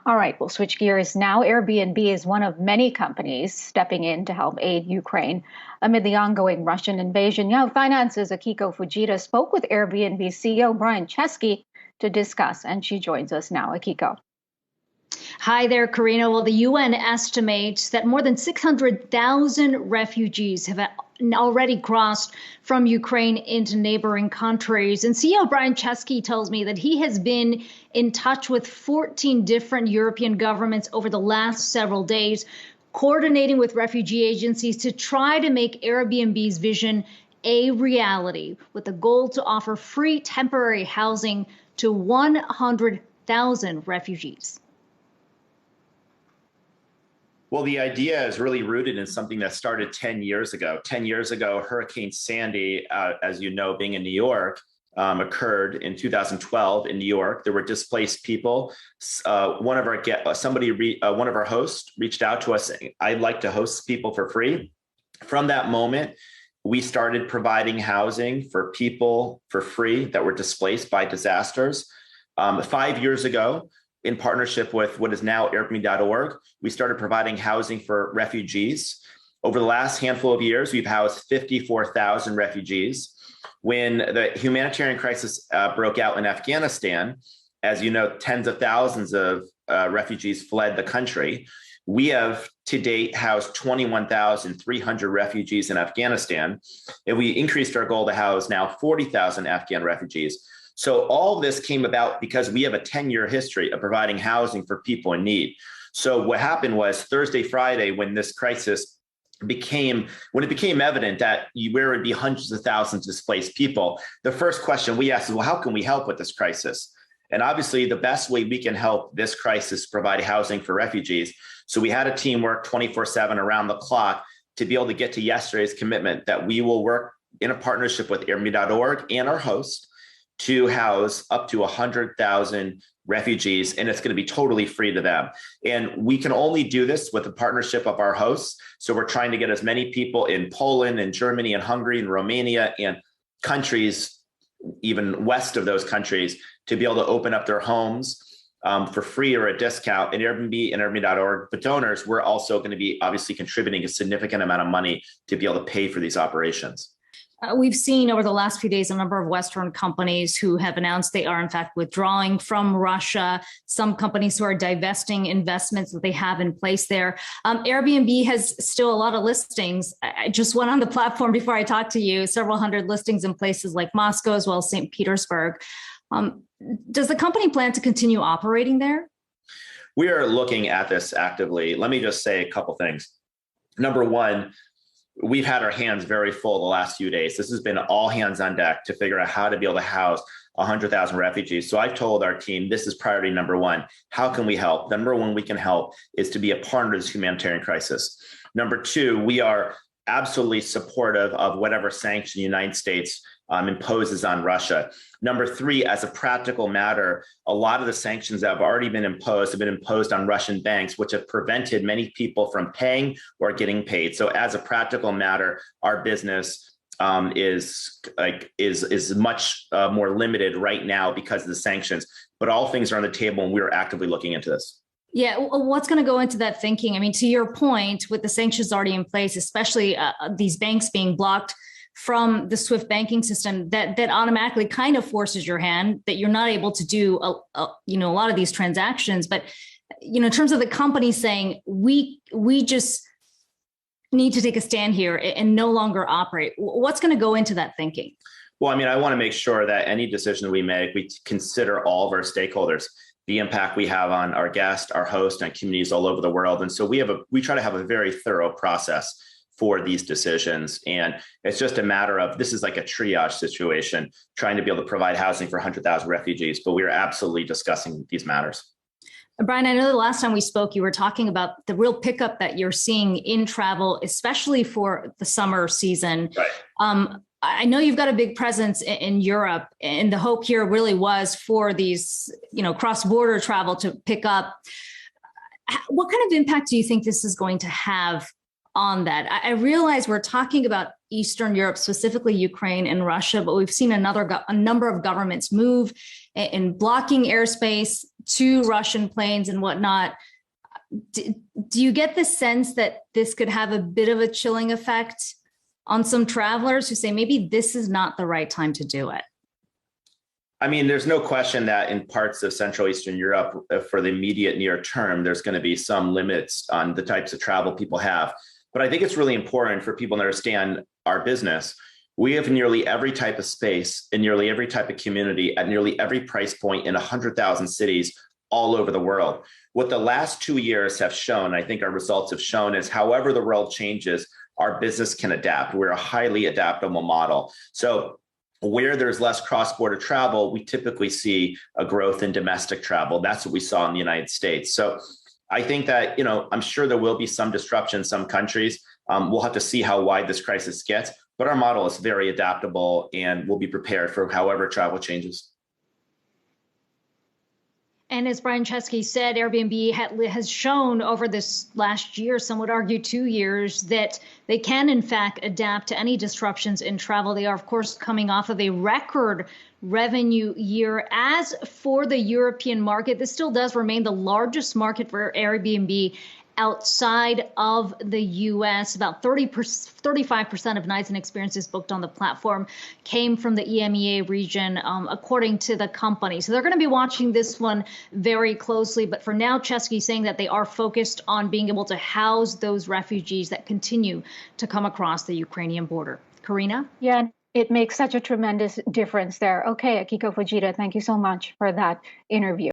All right, we'll switch gears now. Airbnb is one of many companies stepping in to help aid Ukraine amid the ongoing Russian invasion. Yahoo Finance's Akiko Fujita spoke with Airbnb CEO Brian Chesky to discuss, and she joins us now. Akiko. Hi there, Karina. Well, the UN estimates that more than 600,000 refugees have already crossed from Ukraine into neighboring countries. And CEO Brian Chesky tells me that he has been in touch with 14 different European governments over the last several days, coordinating with refugee agencies to try to make Airbnb's vision a reality, with the goal to offer free temporary housing to 100,000 refugees. Well, the idea is really rooted in something that started 10 years ago. 10 years ago, Hurricane Sandy, as you know, being in New York, occurred in 2012 in New York. There were displaced people. One of our hosts reached out to us saying, "I'd like to host people for free." From that moment, we started providing housing for people for free that were displaced by disasters. 5 years ago, in partnership with what is now Airbnb.org, we started providing housing for refugees. Over the last handful of years, we've housed 54,000 refugees. When the humanitarian crisis broke out in Afghanistan, as you know, tens of thousands of refugees fled the country. We have to date housed 21,300 refugees in Afghanistan, and we increased our goal to house now 40,000 Afghan refugees. So all of this came about because we have a 10-year history of providing housing for people in need. So what happened was Thursday, Friday, when this crisis became evident that there would be hundreds of thousands of displaced people, the first question we asked is, well, how can we help with this crisis? And obviously, the best way we can help this crisis is provide housing for refugees. So we had a team work 24/7 around the clock to be able to get to yesterday's commitment that we will work in a partnership with Airbnb.org and our host to house up to 100,000 refugees, and it's going to be totally free to them. And we can only do this with the partnership of our hosts. So we're trying to get as many people in Poland and Germany and Hungary and Romania and countries even west of those countries to be able to open up their homes for free or a discount. And Airbnb and Airbnb.org, but donors, we're also going to be obviously contributing a significant amount of money to be able to pay for these operations. We've seen over the last few days a number of Western companies who have announced they are, in fact, withdrawing from Russia. Some companies who are divesting investments that they have in place there. Airbnb has still a lot of listings. I just went on the platform before I talked to you, several hundred listings in places like Moscow as well as St. Petersburg. Does the company plan to continue operating there? We are looking at this actively. Let me just say a couple things. Number one, we've had our hands very full the last few days. This has been all hands on deck to figure out how to be able to house 100,000 refugees. So I've told our team, this is priority number one. How can we help? Number one, we can help is to be a partner to this humanitarian crisis. Number two, we are absolutely supportive of whatever sanction the United States imposes on Russia. Number three, as a practical matter, a lot of the sanctions that have already been imposed have been imposed on Russian banks, which have prevented many people from paying or getting paid. So as a practical matter, our business is much more limited right now because of the sanctions. But all things are on the table, and we're actively looking into this. Yeah, what's going to go into that thinking? I mean, to your point, with the sanctions already in place, especially these banks being blocked from the SWIFT banking system, that automatically kind of forces your hand, that you're not able to do a lot of these transactions. But in terms of the company saying we just need to take a stand here and no longer operate, what's going to go into that thinking? Well, I mean, I want to make sure that any decision we make, we consider all of our stakeholders, the impact we have on our guests, our hosts, and communities all over the world. And so we try to have a very thorough process for these decisions. And it's just a matter of, this is like a triage situation, trying to be able to provide housing for 100,000 refugees, but we're absolutely discussing these matters. Brian, I know the last time we spoke, you were talking about the real pickup that you're seeing in travel, especially for the summer season. Right. I know you've got a big presence in Europe, and the hope here really was for these, cross-border travel to pick up. What kind of impact do you think this is going to have on that? I realize we're talking about Eastern Europe, specifically Ukraine and Russia, but we've seen a number of governments move in blocking airspace to Russian planes and whatnot. Do you get the sense that this could have a bit of a chilling effect on some travelers who say maybe this is not the right time to do it? I mean, there's no question that in parts of Central Eastern Europe, for the immediate near term, there's going to be some limits on the types of travel people have. But I think it's really important for people to understand our business. We have nearly every type of space in nearly every type of community at nearly every price point in 100,000 cities all over the world. What the last 2 years have shown, I think our results have shown, is however the world changes, our business can adapt. We're a highly adaptable model. So where there's less cross-border travel, we typically see a growth in domestic travel. That's what we saw in the United States. So I think that, I'm sure there will be some disruption in some countries. We'll have to see how wide this crisis gets, but our model is very adaptable and we'll be prepared for however travel changes. And as Brian Chesky said, Airbnb has shown over this last year, some would argue 2 years, that they can, in fact, adapt to any disruptions in travel. They are, of course, coming off of a record revenue year. As for the European market, this still does remain the largest market for Airbnb outside of the U.S. About 35% of nights and experiences booked on the platform came from the EMEA region, according to the company. So they're going to be watching this one very closely. But for now, Chesky saying that they are focused on being able to house those refugees that continue to come across the Ukrainian border. Karina? Yeah, it makes such a tremendous difference there. Okay, Akiko Fujita, thank you so much for that interview.